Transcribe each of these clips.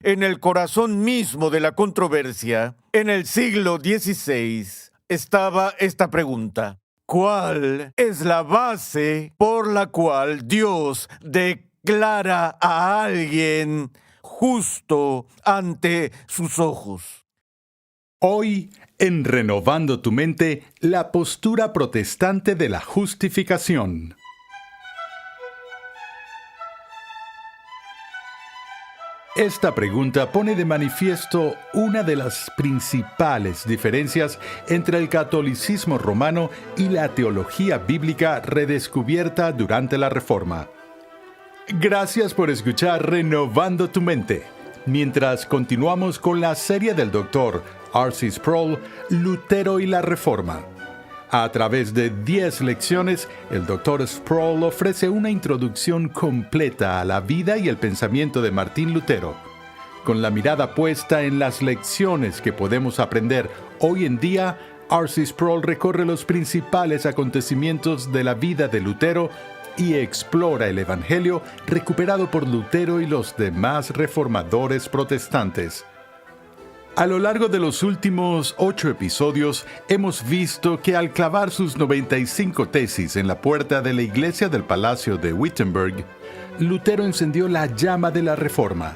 En el corazón mismo de la controversia, en el siglo XVI, estaba esta pregunta: ¿cuál es la base por la cual Dios declara a alguien justo ante sus ojos? Hoy, en Renovando tu Mente, la postura protestante de la justificación. Esta pregunta pone de manifiesto una de las principales diferencias entre el catolicismo romano y la teología bíblica redescubierta durante la Reforma. Gracias por escuchar Renovando tu Mente, mientras continuamos con la serie del Dr. R.C. Sproul, Lutero y la Reforma. A través de 10 lecciones, el Dr. Sproul ofrece una introducción completa a la vida y el pensamiento de Martín Lutero. Con la mirada puesta en las lecciones que podemos aprender hoy en día, R.C. Sproul recorre los principales acontecimientos de la vida de Lutero y explora el Evangelio recuperado por Lutero y los demás reformadores protestantes. A lo largo de los últimos 8 episodios, hemos visto que al clavar sus 95 tesis en la puerta de la iglesia del Palacio de Wittenberg, Lutero encendió la llama de la Reforma.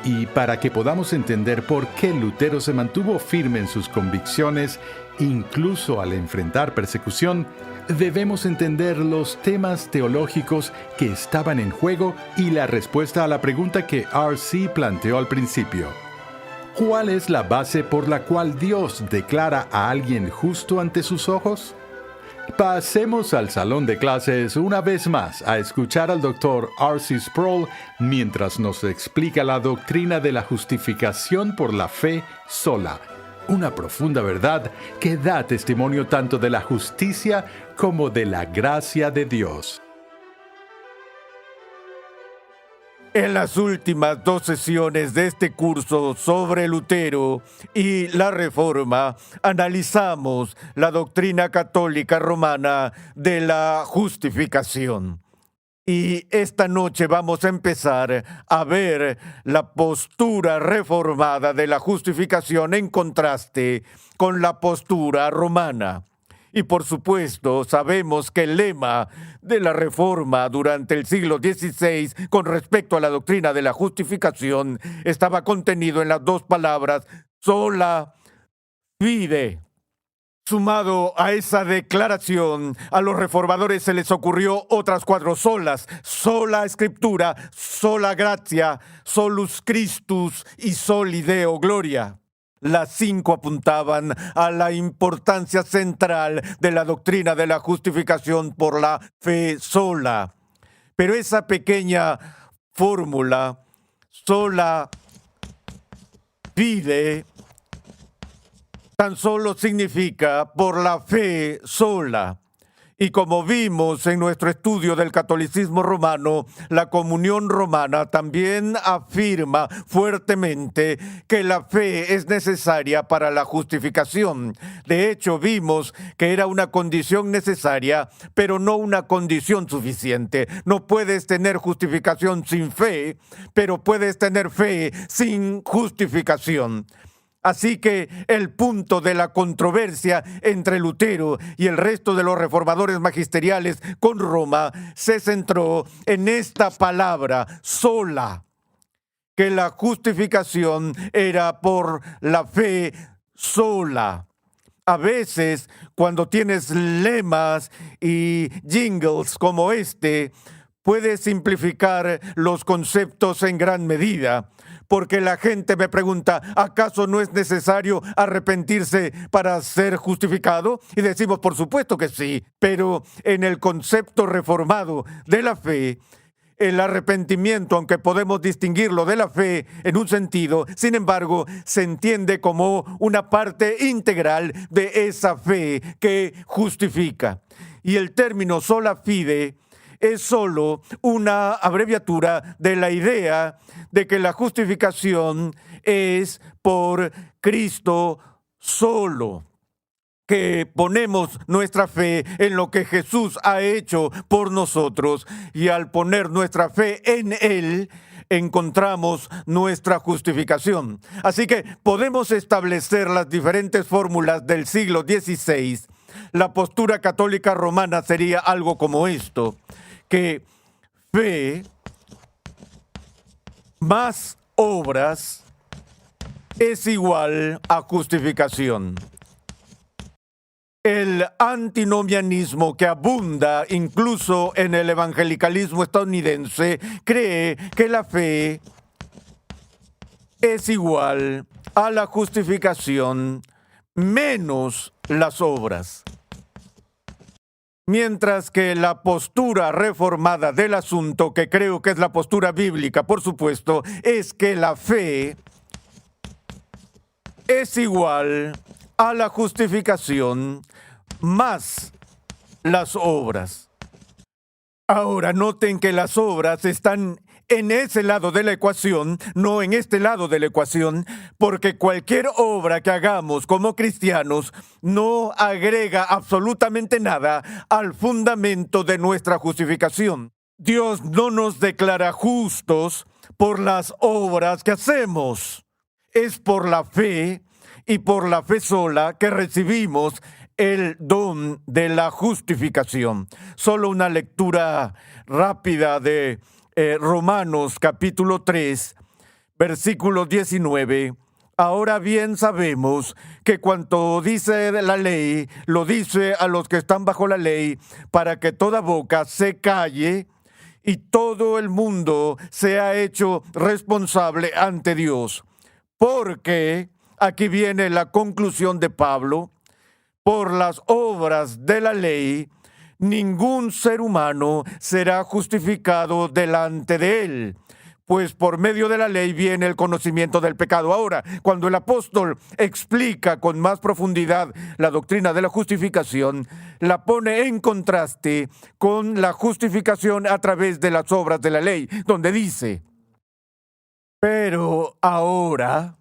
Y para que podamos entender por qué Lutero se mantuvo firme en sus convicciones, incluso al enfrentar persecución, debemos entender los temas teológicos que estaban en juego y la respuesta a la pregunta que R.C. planteó al principio. ¿Cuál es la base por la cual Dios declara a alguien justo ante sus ojos? Pasemos al salón de clases una vez más a escuchar al Dr. R.C. Sproul mientras nos explica la doctrina de la justificación por la fe sola, una profunda verdad que da testimonio tanto de la justicia como de la gracia de Dios. En las últimas 2 sesiones de este curso sobre Lutero y la Reforma, analizamos la doctrina católica romana de la justificación. Y esta noche vamos a empezar a ver la postura reformada de la justificación en contraste con la postura romana. Y por supuesto, sabemos que el lema de la Reforma durante el siglo XVI con respecto a la doctrina de la justificación estaba contenido en las 2 palabras sola fide. Sumado a esa declaración, a los reformadores se les ocurrió otras 4 solas: sola Escritura, sola gratia, solus Christus y soli Deo gloria. Las 5 apuntaban a la importancia central de la doctrina de la justificación por la fe sola. Pero esa pequeña fórmula, sola fide, tan solo significa por la fe sola. Y como vimos en nuestro estudio del catolicismo romano, la comunión romana también afirma fuertemente que la fe es necesaria para la justificación. De hecho, vimos que era una condición necesaria, pero no una condición suficiente. No puedes tener justificación sin fe, pero puedes tener fe sin justificación. Así que el punto de la controversia entre Lutero y el resto de los reformadores magisteriales con Roma se centró en esta palabra, sola, que la justificación era por la fe sola. A veces, cuando tienes lemas y jingles como este, puedes simplificar los conceptos en gran medida. Porque la gente me pregunta, ¿acaso no es necesario arrepentirse para ser justificado? Y decimos, por supuesto que sí, pero en el concepto reformado de la fe, el arrepentimiento, aunque podemos distinguirlo de la fe en un sentido, sin embargo, se entiende como una parte integral de esa fe que justifica. Y el término sola fide es solo una abreviatura de la idea de que la justificación es por Cristo solo, que ponemos nuestra fe en lo que Jesús ha hecho por nosotros, y al poner nuestra fe en Él, encontramos nuestra justificación. Así que podemos establecer las diferentes fórmulas del siglo XVI. La postura católica romana sería algo como esto, que fe más obras es igual a justificación. El antinomianismo que abunda incluso en el evangelicalismo estadounidense cree que la fe es igual a la justificación menos las obras. Mientras que la postura reformada del asunto, que creo que es la postura bíblica, por supuesto, es que la fe es igual a la justificación más las obras. Ahora, noten que las obras están en ese lado de la ecuación, no en este lado de la ecuación, porque cualquier obra que hagamos como cristianos no agrega absolutamente nada al fundamento de nuestra justificación. Dios no nos declara justos por las obras que hacemos. Es por la fe y por la fe sola que recibimos el don de la justificación. Solo una lectura rápida de Romanos capítulo 3, versículo 19. Ahora bien sabemos que cuanto dice la ley, lo dice a los que están bajo la ley, para que toda boca se calle y todo el mundo sea hecho responsable ante Dios. Porque, aquí viene la conclusión de Pablo, por las obras de la ley, ningún ser humano será justificado delante de él, pues por medio de la ley viene el conocimiento del pecado. Ahora, cuando el apóstol explica con más profundidad la doctrina de la justificación, la pone en contraste con la justificación a través de las obras de la ley, donde dice: pero ahora,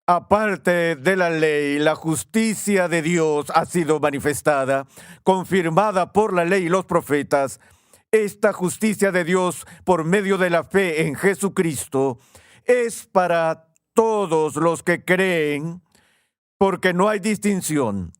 aparte de la ley, la justicia de Dios ha sido manifestada, confirmada por la ley y los profetas. Esta justicia de Dios por medio de la fe en Jesucristo es para todos los que creen, porque no hay distinción,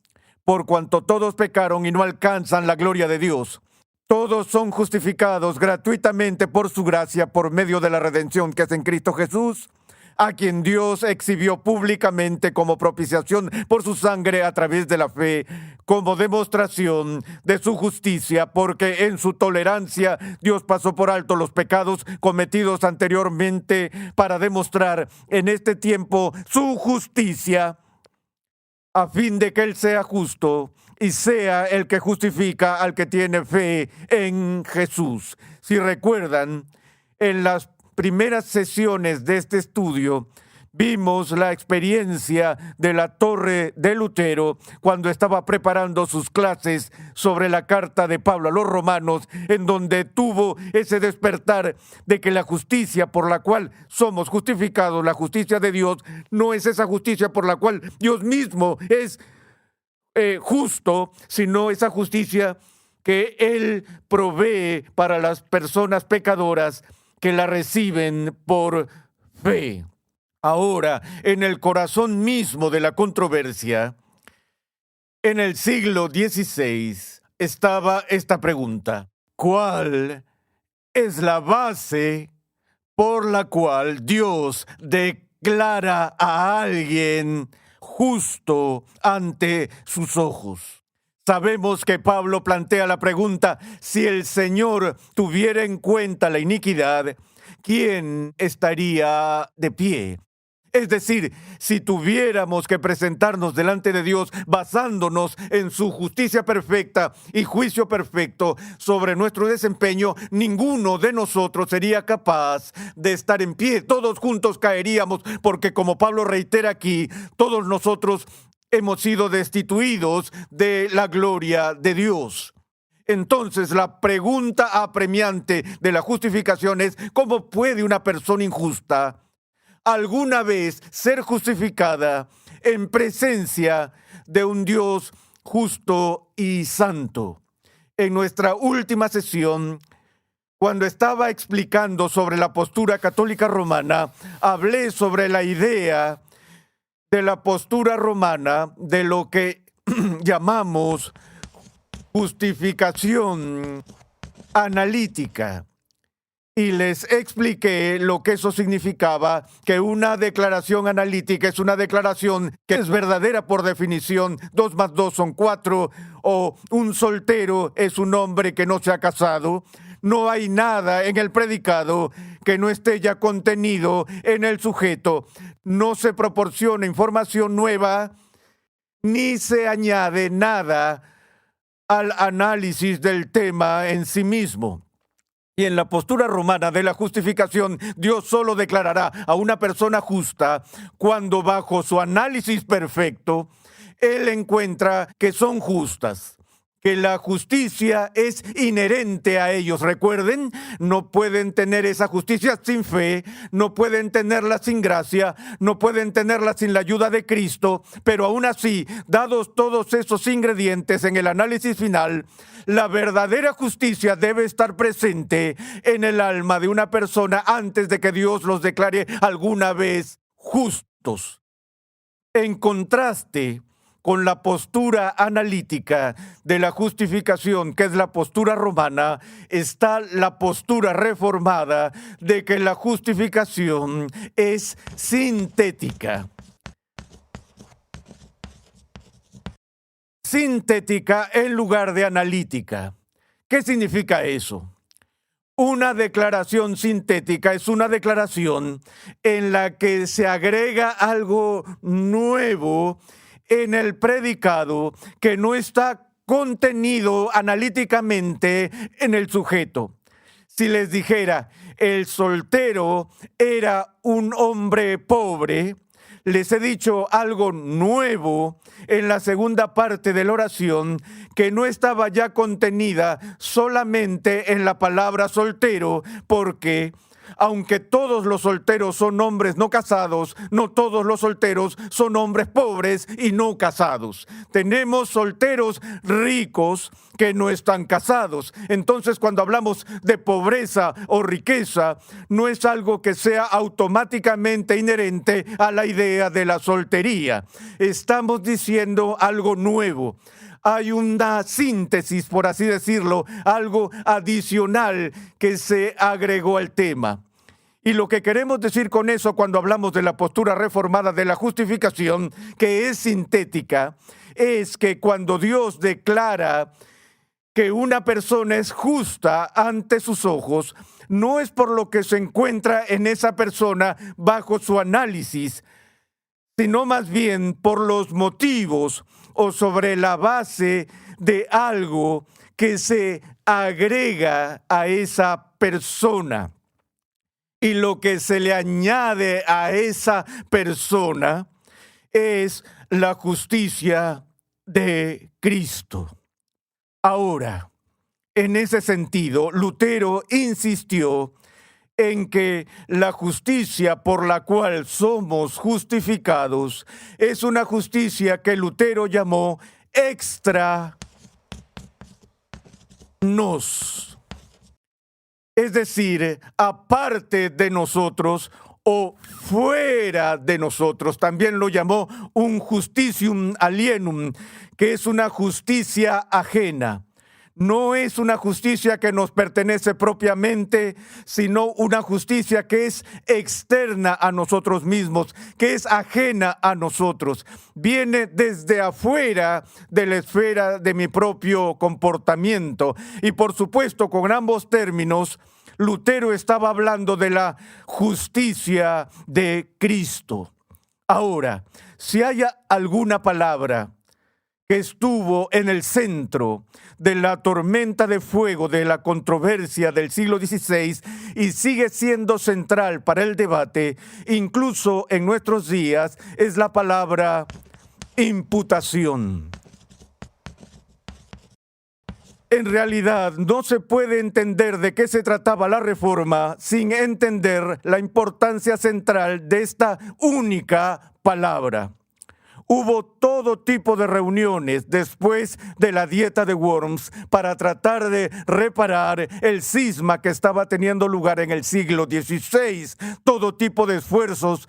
por cuanto todos pecaron y no alcanzan la gloria de Dios. Todos son justificados gratuitamente por su gracia, por medio de la redención que es en Cristo Jesús, a quien Dios exhibió públicamente como propiciación por su sangre a través de la fe, como demostración de su justicia, porque en su tolerancia Dios pasó por alto los pecados cometidos anteriormente para demostrar en este tiempo su justicia, a fin de que Él sea justo y sea el que justifica al que tiene fe en Jesús. Si recuerdan, en las primeras sesiones de este estudio, vimos la experiencia de la Torre de Lutero cuando estaba preparando sus clases sobre la carta de Pablo a los romanos, en donde tuvo ese despertar de que la justicia por la cual somos justificados, la justicia de Dios, no es esa justicia por la cual Dios mismo es justo, sino esa justicia que Él provee para las personas pecadoras que la reciben por fe. Ahora, en el corazón mismo de la controversia, en el siglo XVI, estaba esta pregunta: ¿cuál es la base por la cual Dios declara a alguien justo ante sus ojos? Sabemos que Pablo plantea la pregunta: si el Señor tuviera en cuenta la iniquidad, ¿quién estaría de pie? Es decir, si tuviéramos que presentarnos delante de Dios basándonos en su justicia perfecta y juicio perfecto sobre nuestro desempeño, ninguno de nosotros sería capaz de estar en pie. Todos juntos caeríamos, porque como Pablo reitera aquí, todos nosotros hemos sido destituidos de la gloria de Dios. Entonces, la pregunta apremiante de la justificación es: ¿cómo puede una persona injusta alguna vez ser justificada en presencia de un Dios justo y santo? En nuestra última sesión Cuando estaba explicando sobre la postura católica romana, hablé sobre la idea de la postura romana de lo que llamamos justificación analítica. Y les expliqué lo que eso significaba, que una declaración analítica es una declaración que es verdadera por definición, 2 más 2 son 4, o un soltero es un hombre que no se ha casado. No hay nada en el predicado que no esté ya contenido en el sujeto. No se proporciona información nueva, ni se añade nada al análisis del tema en sí mismo. Y en la postura romana de la justificación, Dios solo declarará a una persona justa cuando bajo su análisis perfecto, Él encuentra que son justas, que la justicia es inherente a ellos. Recuerden, no pueden tener esa justicia sin fe, no pueden tenerla sin gracia, no pueden tenerla sin la ayuda de Cristo, pero aún así, dados todos esos ingredientes en el análisis final, la verdadera justicia debe estar presente en el alma de una persona antes de que Dios los declare alguna vez justos. En contraste con la postura analítica de la justificación, que es la postura romana, está la postura reformada de que la justificación es sintética. Sintética en lugar de analítica. ¿Qué significa eso? Una declaración sintética es una declaración en la que se agrega algo nuevo en el predicado que no está contenido analíticamente en el sujeto. Si les dijera, el soltero era un hombre pobre, les he dicho algo nuevo en la segunda parte de la oración que no estaba ya contenida solamente en la palabra soltero, porque aunque todos los solteros son hombres no casados, no todos los solteros son hombres pobres y no casados. Tenemos solteros ricos que no están casados. Entonces, cuando hablamos de pobreza o riqueza, no es algo que sea automáticamente inherente a la idea de la soltería. Estamos diciendo algo nuevo. Hay una síntesis, por así decirlo, algo adicional que se agregó al tema. Y lo que queremos decir con eso cuando hablamos de la postura reformada de la justificación, que es sintética, es que cuando Dios declara que una persona es justa ante sus ojos, no es por lo que se encuentra en esa persona bajo su análisis, sino más bien por los motivos o sobre la base de algo que se agrega a esa persona. Y lo que se le añade a esa persona es la justicia de Cristo. Ahora, en ese sentido, Lutero insistió en que la justicia por la cual somos justificados es una justicia que Lutero llamó extra nos. Es decir, aparte de nosotros o fuera de nosotros. También lo llamó un justitium alienum, que es una justicia ajena. No es una justicia que nos pertenece propiamente, sino una justicia que es externa a nosotros mismos, que es ajena a nosotros. Viene desde afuera de la esfera de mi propio comportamiento. Y por supuesto, con ambos términos, Lutero estaba hablando de la justicia de Cristo. Ahora, si hay alguna palabra que estuvo en el centro de la tormenta de fuego de la controversia del siglo XVI y sigue siendo central para el debate, incluso en nuestros días, es la palabra imputación. En realidad, no se puede entender de qué se trataba la reforma sin entender la importancia central de esta única palabra. Hubo todo tipo de reuniones después de la dieta de Worms para tratar de reparar el cisma que estaba teniendo lugar en el siglo XVI. Todo tipo de esfuerzos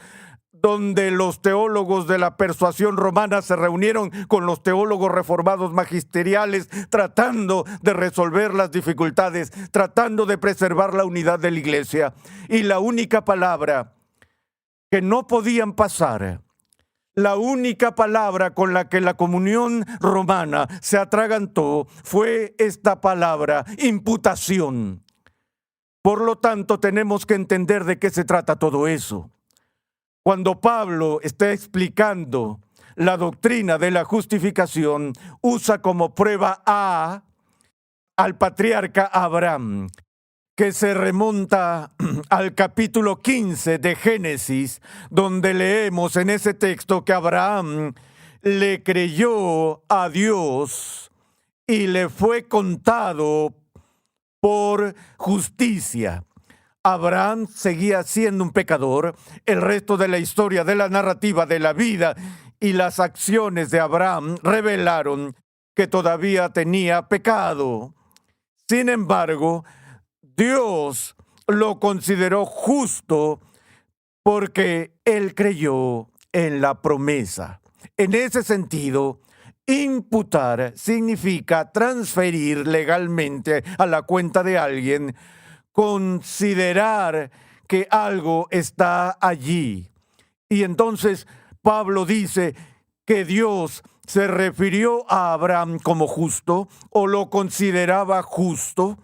donde los teólogos de la persuasión romana se reunieron con los teólogos reformados magisteriales tratando de resolver las dificultades, tratando de preservar la unidad de la iglesia. Y la única palabra que no podían pasar, la única palabra con la que la comunión romana se atragantó fue esta palabra, imputación. Por lo tanto, tenemos que entender de qué se trata todo eso. Cuando Pablo está explicando la doctrina de la justificación, usa como prueba al patriarca Abraham, que se remonta al capítulo 15 de Génesis, donde leemos en ese texto que Abraham le creyó a Dios y le fue contado por justicia. Abraham seguía siendo un pecador. El resto de la historia, de la narrativa, de la vida y las acciones de Abraham revelaron que todavía tenía pecado. Sin embargo, Dios lo consideró justo porque él creyó en la promesa. En ese sentido, imputar significa transferir legalmente a la cuenta de alguien, considerar que algo está allí. Y entonces Pablo dice que Dios se refirió a Abraham como justo o lo consideraba justo,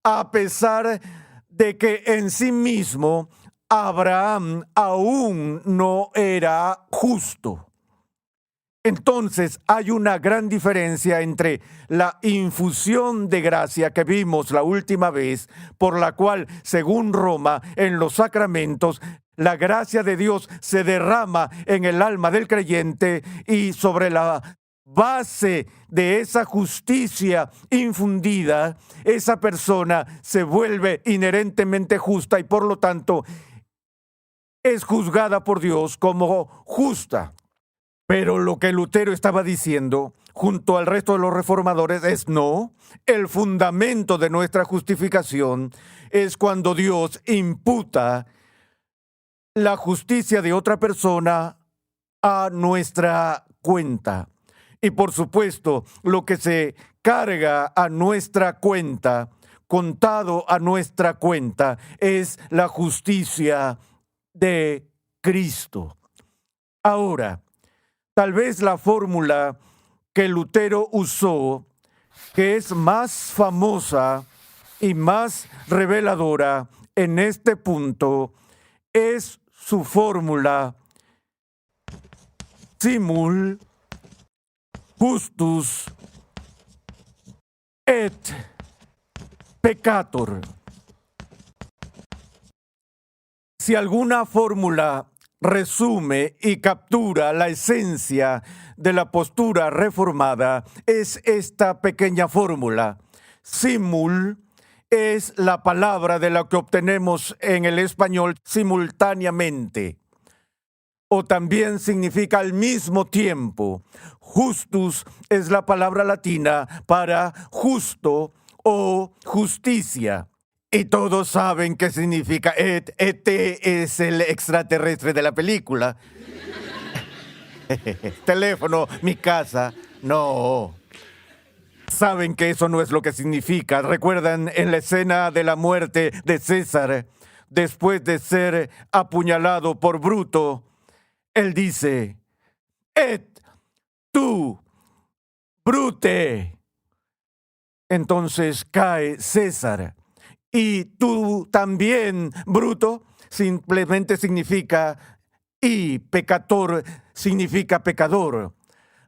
a pesar de que en sí mismo Abraham aún no era justo. Entonces hay una gran diferencia entre la infusión de gracia que vimos la última vez, por la cual, según Roma, en los sacramentos, la gracia de Dios se derrama en el alma del creyente y sobre la base de esa justicia infundida, esa persona se vuelve inherentemente justa y por lo tanto es juzgada por Dios como justa. Pero lo que Lutero estaba diciendo, junto al resto de los reformadores, es no. El fundamento de nuestra justificación es cuando Dios imputa la justicia de otra persona a nuestra cuenta. Y por supuesto, lo que se carga a nuestra cuenta, contado a nuestra cuenta, es la justicia de Cristo. Ahora, tal vez la fórmula que Lutero usó, que es más famosa y más reveladora en este punto, es su fórmula simul justus et peccator. Si alguna fórmula resume y captura la esencia de la postura reformada, es esta pequeña fórmula. Simul es la palabra de la que obtenemos en el español simultáneamente, o también significa al mismo tiempo. Justus es la palabra latina para justo o justicia. Y todos saben qué significa ET. ET es el extraterrestre de la película. Teléfono, mi casa. No. Saben que eso no es lo que significa. ¿Recuerdan en la escena de la muerte de César, después de ser apuñalado por Bruto? Él dice, et tu, Brute. Entonces cae César. Y tú también, Bruto, simplemente significa, y peccator significa pecador.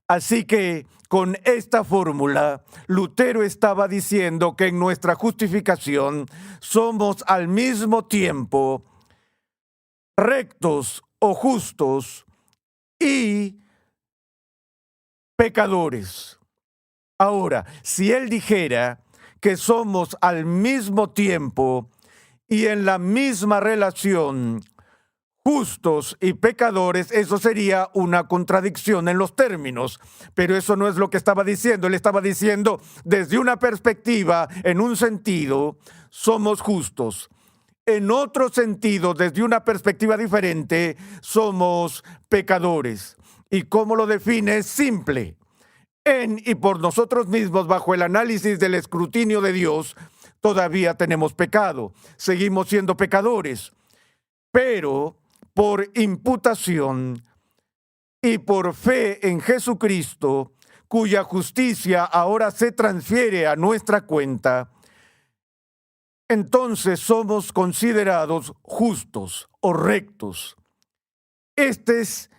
Así que con esta fórmula, Lutero estaba diciendo que en nuestra justificación somos al mismo tiempo rectos o justos y pecadores. Ahora, si él dijera que somos al mismo tiempo y en la misma relación justos y pecadores, eso sería una contradicción en los términos. Pero eso no es lo que estaba diciendo. Él estaba diciendo, desde una perspectiva, en un sentido, somos justos. En otro sentido, desde una perspectiva diferente, somos pecadores. ¿Y cómo lo define? Es simple. En y por nosotros mismos, bajo el análisis del escrutinio de Dios, todavía tenemos pecado. Seguimos siendo pecadores. Pero por imputación y por fe en Jesucristo, cuya justicia ahora se transfiere a nuestra cuenta, entonces somos considerados justos o rectos. Este es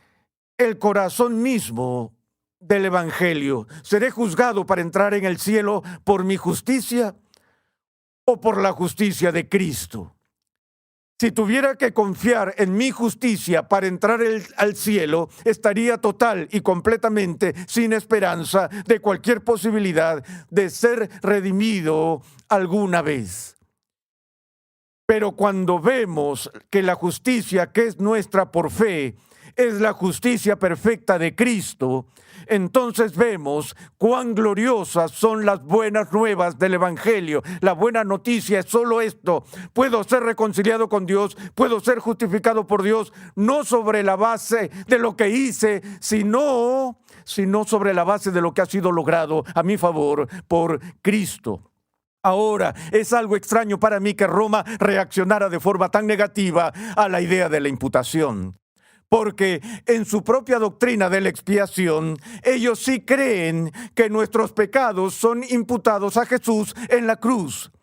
el corazón mismo del Evangelio. ¿Seré juzgado para entrar en el cielo por mi justicia o por la justicia de Cristo? Si tuviera que confiar en mi justicia para entrar al cielo, estaría total y completamente sin esperanza de cualquier posibilidad de ser redimido alguna vez. Pero cuando vemos que la justicia que es nuestra por fe es la justicia perfecta de Cristo, entonces vemos cuán gloriosas son las buenas nuevas del Evangelio. La buena noticia es solo esto: puedo ser reconciliado con Dios, puedo ser justificado por Dios, no sobre la base de lo que hice, sino sobre la base de lo que ha sido logrado a mi favor por Cristo. Ahora, es algo extraño para mí que Roma reaccionara de forma tan negativa a la idea de la imputación. Porque en su propia doctrina de la expiación, ellos sí creen que nuestros pecados son imputados a Jesús en la cruz.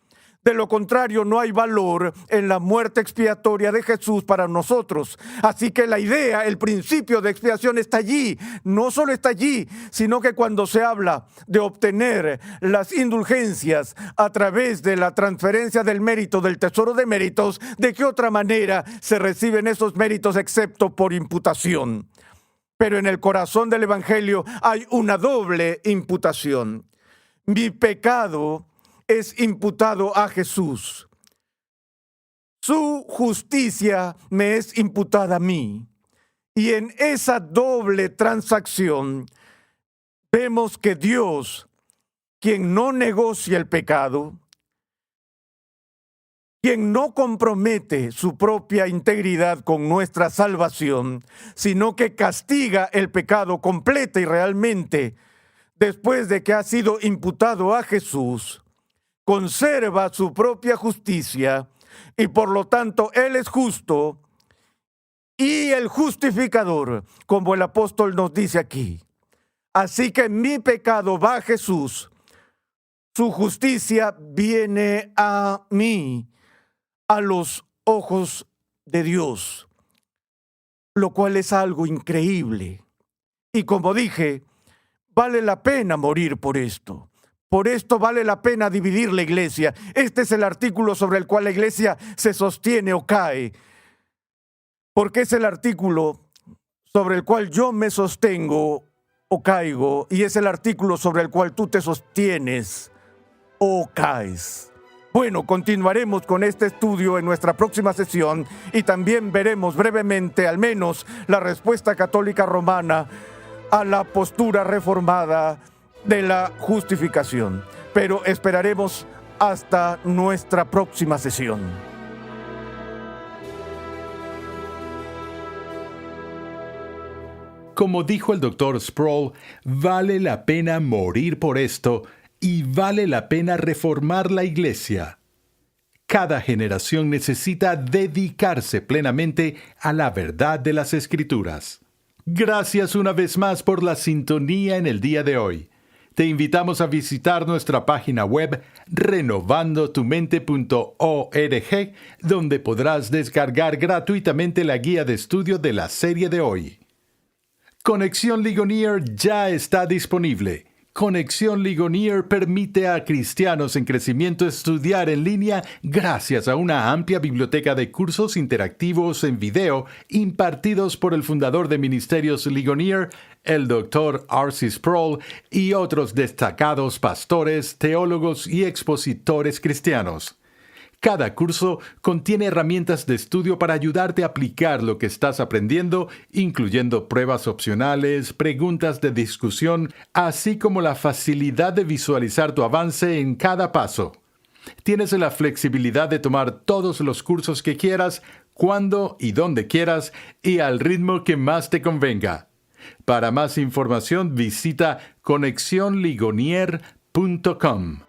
De lo contrario, no hay valor en la muerte expiatoria de Jesús para nosotros. Así que la idea, el principio de expiación está allí. No solo está allí, sino que cuando se habla de obtener las indulgencias a través de la transferencia del mérito del tesoro de méritos, ¿de qué otra manera se reciben esos méritos excepto por imputación? Pero en el corazón del Evangelio hay una doble imputación. Mi pecado es imputado a Jesús. Su justicia me es imputada a mí. Y en esa doble transacción vemos que Dios, quien no negocia el pecado, quien no compromete su propia integridad con nuestra salvación, sino que castiga el pecado completa y realmente después de que ha sido imputado a Jesús, conserva su propia justicia y por lo tanto Él es justo y el justificador, como el apóstol nos dice aquí. Así que mi pecado va a Jesús, su justicia viene a mí, a los ojos de Dios, lo cual es algo increíble. Y como dije, vale la pena morir por esto. Por esto vale la pena dividir la iglesia. Este es el artículo sobre el cual la iglesia se sostiene o cae. Porque es el artículo sobre el cual yo me sostengo o caigo, y es el artículo sobre el cual tú te sostienes o caes. Bueno, continuaremos con este estudio en nuestra próxima sesión y también veremos brevemente, al menos, la respuesta católica romana a la postura reformada de la justificación. Pero esperaremos hasta nuestra próxima sesión. Como dijo el Dr. Sproul, vale la pena morir por esto y vale la pena reformar la iglesia. Cada generación necesita dedicarse plenamente a la verdad de las Escrituras. Gracias una vez más por la sintonía en el día de hoy. Te invitamos a visitar nuestra página web renovandotumente.org, donde podrás descargar gratuitamente la guía de estudio de la serie de hoy. Conexión Ligonier ya está disponible. Conexión Ligonier permite a cristianos en crecimiento estudiar en línea gracias a una amplia biblioteca de cursos interactivos en video impartidos por el fundador de Ministerios Ligonier, el Dr. R.C. Sproul, y otros destacados pastores, teólogos y expositores cristianos. Cada curso contiene herramientas de estudio para ayudarte a aplicar lo que estás aprendiendo, incluyendo pruebas opcionales, preguntas de discusión, así como la facilidad de visualizar tu avance en cada paso. Tienes la flexibilidad de tomar todos los cursos que quieras, cuando y donde quieras, y al ritmo que más te convenga. Para más información visita conexionligonier.com.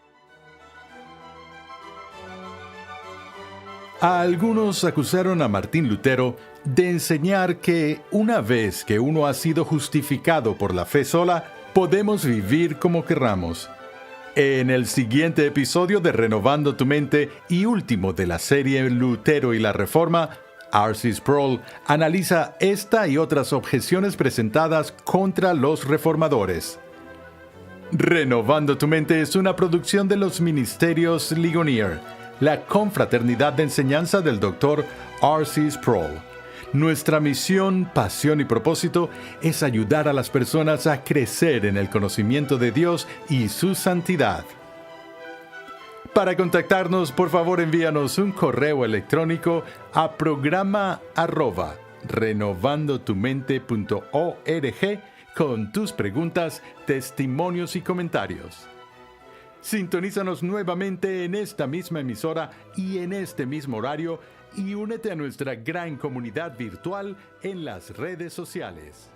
Algunos acusaron a Martín Lutero de enseñar que una vez que uno ha sido justificado por la fe sola, podemos vivir como querramos. En el siguiente episodio de Renovando tu Mente y último de la serie Lutero y la Reforma, R.C. Sproul analiza esta y otras objeciones presentadas contra los reformadores. Renovando tu Mente es una producción de los Ministerios Ligonier, la confraternidad de enseñanza del Dr. R.C. Sproul. Nuestra misión, pasión y propósito es ayudar a las personas a crecer en el conocimiento de Dios y su santidad. Para contactarnos, por favor envíanos un correo electrónico a programa@renovandotumente.org con tus preguntas, testimonios y comentarios. Sintonízanos nuevamente en esta misma emisora y en este mismo horario y únete a nuestra gran comunidad virtual en las redes sociales.